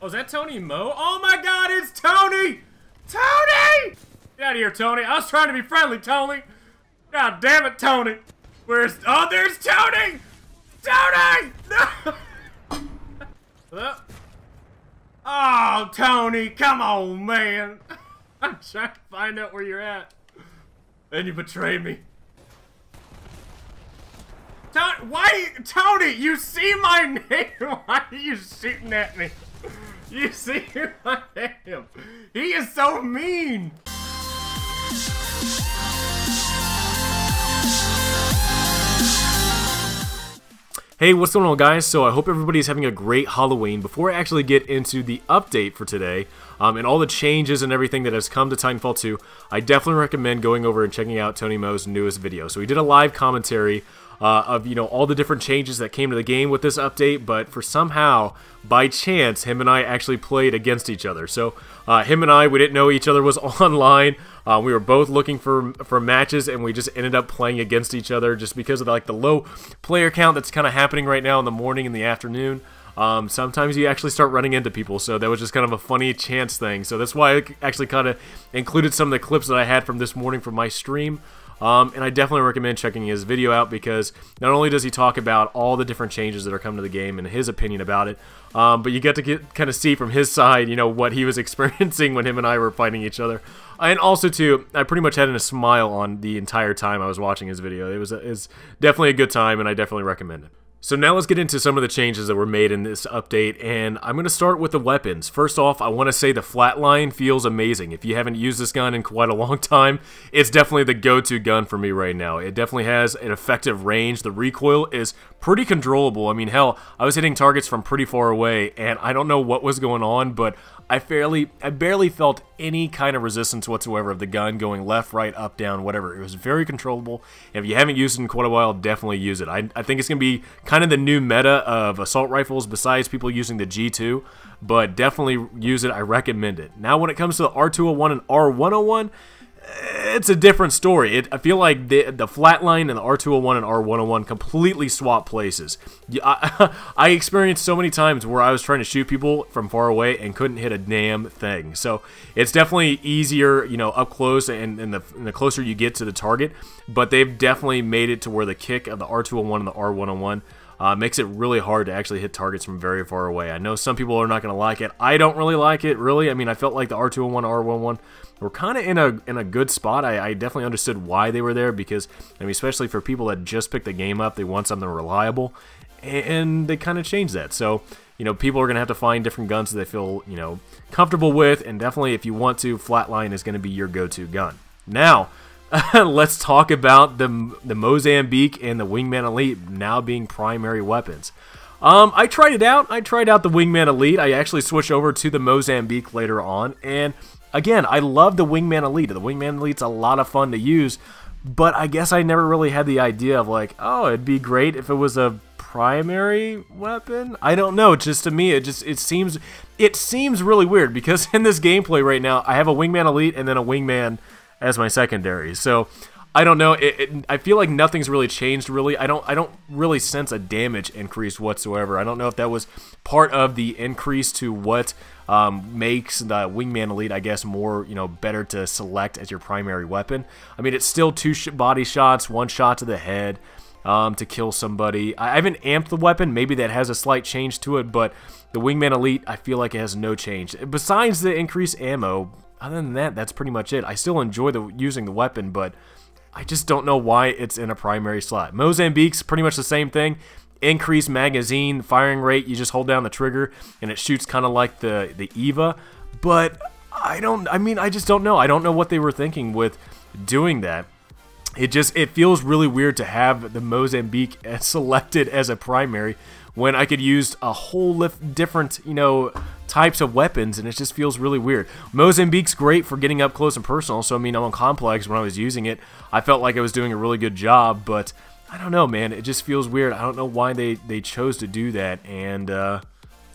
Oh, is that Tony Mo? Oh my god, it's Tony! Tony! Get out of here, Tony. I was trying to be friendly, Tony. God damn it, Tony. Where's... Oh, there's Tony! Tony! No! Oh, Tony, come on, man. I'm trying to find out where you're at. And you betrayed me. Why, Tony, you see my name? Why are you shooting at me? You see who I am. He is so mean. Hey, what's going on, guys? So I hope everybody's having a great Halloween. Before I actually get into the update for today, and all the changes and everything that has come to Titanfall 2, I definitely recommend going over and checking out Tony Mo's newest video. So he did a live commentary of, you know, all the different changes that came to the game with this update, but for somehow, by chance, him and I actually played against each other. So him and I, we didn't know each other was online. We were both looking for matches, and we just ended up playing against each other just because of like the low player count that's kind of happening right now in the morning and the afternoon. Sometimes you actually start running into people, so that was just kind of a funny chance thing. So that's why I actually kind of included some of the clips that I had from this morning from my stream. And I definitely recommend checking his video out because not only does he talk about all the different changes that are coming to the game and his opinion about it, but you get to kind of see from his side, you know, what he was experiencing when him and I were fighting each other. And also, too, I pretty much had a smile on the entire time I was watching his video. It was definitely a good time, and I definitely recommend it. So now let's get into some of the changes that were made in this update, and I'm going to start with the weapons. First off, I want to say the flatline feels amazing. If you haven't used this gun in quite a long time, it's definitely the go-to gun for me right now. It definitely has an effective range. The recoil is pretty controllable. I mean, hell, I was hitting targets from pretty far away, and I don't know what was going on, but I barely felt any kind of resistance whatsoever of the gun going left, right, up, down, whatever. It was very controllable. And if you haven't used it in quite a while, definitely use it. I think it's going to be kind of the new meta of assault rifles besides people using the G2, but definitely use it. I recommend it. Now, when it comes to the R201 and R101, it's a different story. I feel like the flatline and the R201 and R101 completely swap places. I experienced so many times where I was trying to shoot people from far away and couldn't hit a damn thing. So it's definitely easier, you know, up close and the closer you get to the target. But they've definitely made it to where the kick of the R201 and the R101 makes it really hard to actually hit targets from very far away. I know some people are not going to like it. I don't really like it, really. I mean, I felt like the R201 and R101 were kind of in a good spot. I definitely understood why they were there because, I mean, especially for people that just picked the game up, they want something reliable, and they kind of changed that. So, you know, people are going to have to find different guns that they feel, you know, comfortable with, and definitely if you want to, flatline is going to be your go-to gun. Now, let's talk about the Mozambique and the Wingman Elite now being primary weapons. I tried it out. I tried out the Wingman Elite. I actually switched over to the Mozambique later on, and again, I love the Wingman Elite. The Wingman Elite's a lot of fun to use, but I guess I never really had the idea of like, oh, it'd be great if it was a primary weapon. I don't know. Just to me, it seems really weird because in this gameplay right now, I have a Wingman Elite and then a Wingman as my secondary. So I don't know. I feel like nothing's really changed. Really, I don't really sense a damage increase whatsoever. I don't know if that was part of the increase to what makes the Wingman Elite, I guess, more, you know, better to select as your primary weapon. I mean, it's still two body shots, one shot to the head to kill somebody. I haven't amped the weapon. Maybe that has a slight change to it, but the Wingman Elite, I feel like it has no change besides the increased ammo. Other than that, that's pretty much it. I still enjoy using the weapon, but I just don't know why it's in a primary slot. Mozambique's pretty much the same thing. Increased magazine firing rate. You just hold down the trigger and it shoots kind of like the Eva. But I just don't know. I don't know what they were thinking with doing that. It feels really weird to have the Mozambique selected as a primary when I could use a whole different, you know, types of weapons, and it just feels really weird. Mozambique's great for getting up close and personal, so I mean, on Complex, when I was using it, I felt like I was doing a really good job, but I don't know, man, it just feels weird. I don't know why they chose to do that, and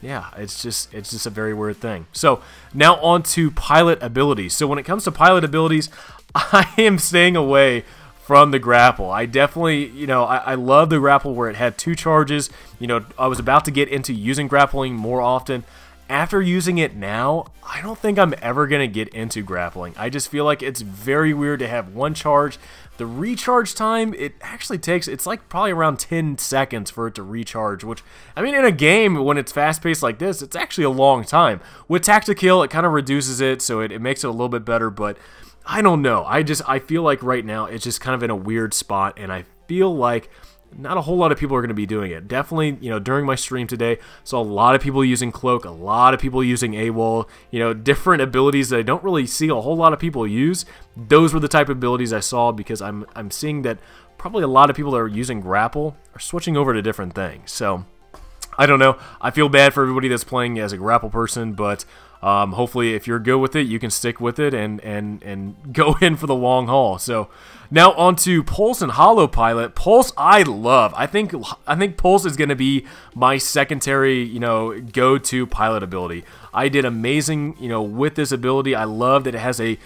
yeah, it's just a very weird thing. So, now on to pilot abilities. So when it comes to pilot abilities, I am staying away from the grapple. I definitely, you know, I love the grapple where it had 2 charges. You know, I was about to get into using grappling more often, after using it now, I don't think I'm ever going to get into grappling. I just feel like it's very weird to have one charge. The recharge time, it actually takes, it's like probably around 10 seconds for it to recharge, which, I mean, in a game, when it's fast-paced like this, it's actually a long time. With Tactical, it kind of reduces it, so it makes it a little bit better, but I don't know. I feel like right now, it's just kind of in a weird spot, and I feel like not a whole lot of people are going to be doing it. Definitely, you know, during my stream today, saw a lot of people using Cloak, a lot of people using AWOL, you know, different abilities that I don't really see a whole lot of people use. Those were the type of abilities I saw because I'm seeing that probably a lot of people that are using Grapple are switching over to different things. So, I don't know. I feel bad for everybody that's playing as a Grapple person, but hopefully if you're good with it, you can stick with it and go in for the long haul. So now on to Pulse and Holo Pilot. Pulse I love. I think Pulse is going to be my secondary, you know, go-to pilot ability. I did amazing, you know, with this ability. I love that it has a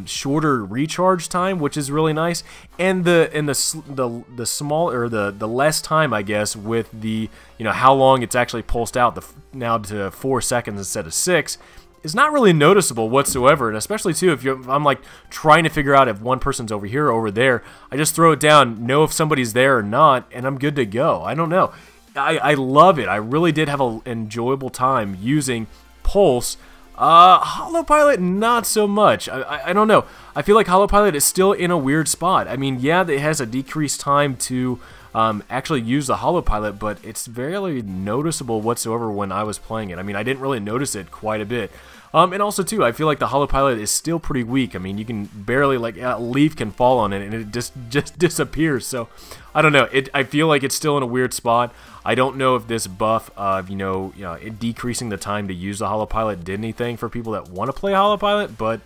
shorter recharge time, which is really nice, and the small, or the less time, I guess, with the, you know, how long it's actually pulsed out, now to 4 seconds instead of 6. Is not really noticeable whatsoever, and especially too if I'm like trying to figure out if one person's over here or over there, I just throw it down, know if somebody's there or not, and I'm good to go. I don't know. I love it. I really did have an enjoyable time using Pulse. Holo Pilot, not so much. I don't know. I feel like Holo Pilot is still in a weird spot. I mean, yeah, it has a decreased time to actually use the Holo Pilot, but it's very noticeable whatsoever when I was playing it. I mean, I didn't really notice it quite a bit. And also, too, I feel like the Holo Pilot is still pretty weak. I mean, you can barely, like, a leaf can fall on it, and it just disappears. So, I don't know. I feel like it's still in a weird spot. I don't know if this buff of, it decreasing the time to use the Holo Pilot did anything for people that want to play Holo Pilot, but,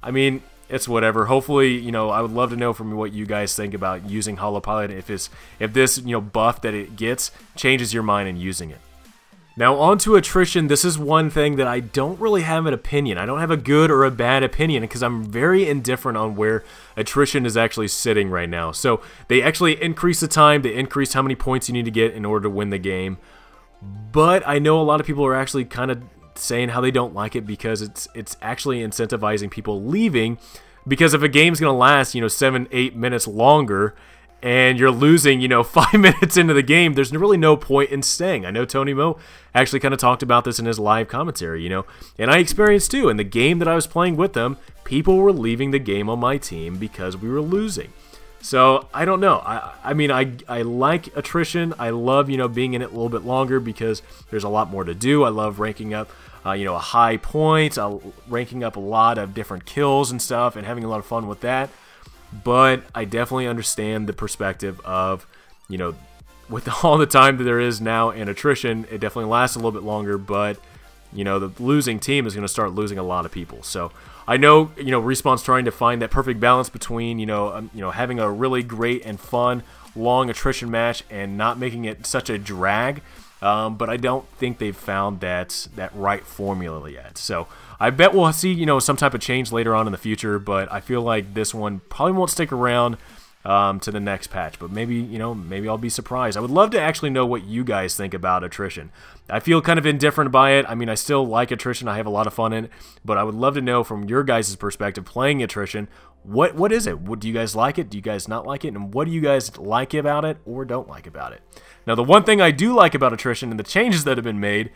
I mean, it's whatever. Hopefully, you know, I would love to know from what you guys think about using Holo Pilot, if this, you know, buff that it gets changes your mind in using it. Now, on to Attrition. This is one thing that I don't really have an opinion. I don't have a good or a bad opinion because I'm very indifferent on where Attrition is actually sitting right now. So, they actually increase the time, they increase how many points you need to get in order to win the game. But I know a lot of people are actually kind of saying how they don't like it because it's actually incentivizing people leaving, because if a game's going to last, you know, 7-8 minutes longer, and you're losing, you know, 5 minutes into the game, there's really no point in staying. I know Tony Mo actually kind of talked about this in his live commentary, you know, and I experienced too. In the game that I was playing with them, people were leaving the game on my team because we were losing. So, I don't know. I mean, I like Attrition. I love, you know, being in it a little bit longer because there's a lot more to do. I love ranking up, you know, a high point, ranking up a lot of different kills and stuff, and having a lot of fun with that. But I definitely understand the perspective of, you know, with all the time that there is now in Attrition, it definitely lasts a little bit longer, but, you know, the losing team is going to start losing a lot of people. So I know, you know, Respawn's trying to find that perfect balance between, you know, having a really great and fun long Attrition match and not making it such a drag. But I don't think they've found that right formula yet. So I bet we'll see, you know, some type of change later on in the future. But I feel like this one probably won't stick around to the next patch. But maybe, you know, maybe I'll be surprised. I would love to actually know what you guys think about Attrition. I feel kind of indifferent by it. I mean, I still like Attrition. I have a lot of fun in it. But I would love to know from your guys' perspective playing Attrition, what is it? Do you guys like it? Do you guys not like it? And what do you guys like about it or don't like about it? Now, the one thing I do like about Attrition and the changes that have been made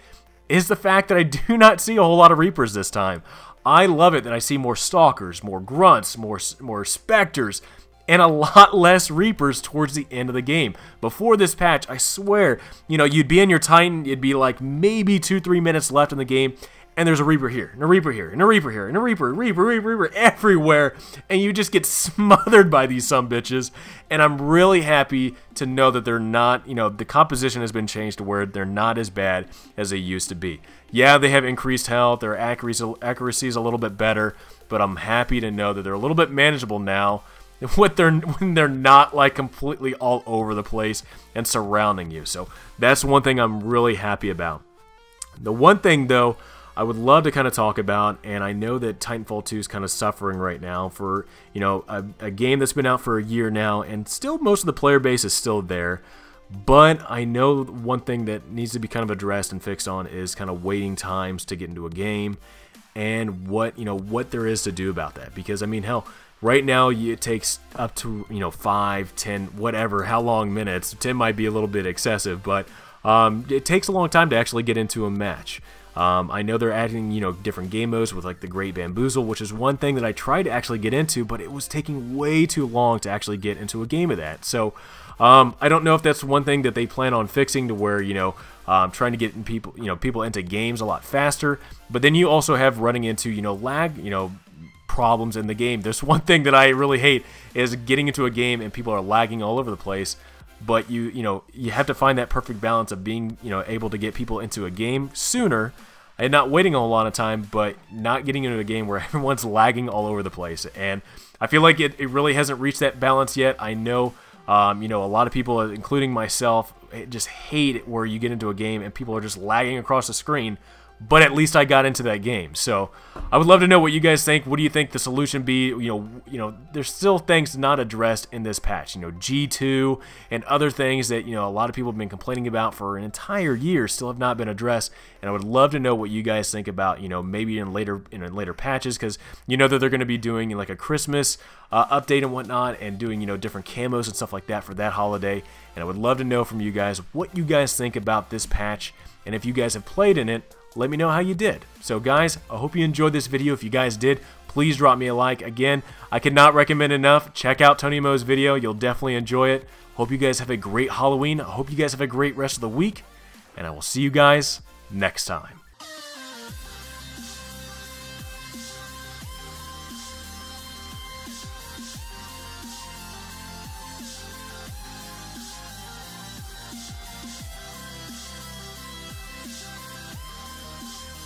is the fact that I do not see a whole lot of Reapers this time. I love it that I see more Stalkers, more Grunts, more Specters, and a lot less Reapers towards the end of the game. Before this patch, I swear, you know, you'd be in your Titan, it'd be like maybe 2-3 minutes left in the game, and there's a Reaper here, and a Reaper here, and a Reaper here, and a Reaper everywhere, and you just get smothered by these sumbitches, and I'm really happy to know that they're not, you know, the composition has been changed to where they're not as bad as they used to be. Yeah, they have increased health, their accuracy is a little bit better, but I'm happy to know that they're a little bit manageable now, when they're not like completely all over the place and surrounding you. So that's one thing I'm really happy about. The one thing, though, I would love to kind of talk about, and I know that Titanfall 2 is kind of suffering right now for, you know, a game that's been out for a year now, and still most of the player base is still there. But I know one thing that needs to be kind of addressed and fixed on is kind of waiting times to get into a game, and what there is to do about that. Because I mean, hell, right now it takes up to 5, 10, whatever, how long minutes. 10 might be a little bit excessive, but it takes a long time to actually get into a match. I know they're adding, different game modes with like the Great Bamboozle, which is one thing that I tried to actually get into, but it was taking way too long to actually get into a game of that. So I don't know if that's one thing that they plan on fixing, to where trying to get people into games a lot faster. But then you also have running into lag problems in the game. There's one thing that I really hate, is getting into a game and people are lagging all over the place. But you have to find that perfect balance of being able to get people into a game sooner and not waiting a whole lot of time, but not getting into a game where everyone's lagging all over the place. And I feel like it really hasn't reached that balance yet. I know a lot of people, including myself, just hate it where you get into a game and people are just lagging across the screen. But at least I got into that game. So I would love to know what you guys think. What do you think the solution be? There's still things not addressed in this patch. G2 and other things that a lot of people have been complaining about for an entire year still have not been addressed. And I would love to know what you guys think about maybe in later patches, because that they're going to be doing like a Christmas update and whatnot, and doing different camos and stuff like that for that holiday. And I would love to know from you guys what you guys think about this patch, and if you guys have played in it, let me know how you did. So guys, I hope you enjoyed this video. If you guys did, please drop me a like. Again, I cannot recommend enough. Check out Tony Mo's video. You'll definitely enjoy it. Hope you guys have a great Halloween. I hope you guys have a great rest of the week, and I will see you guys next time.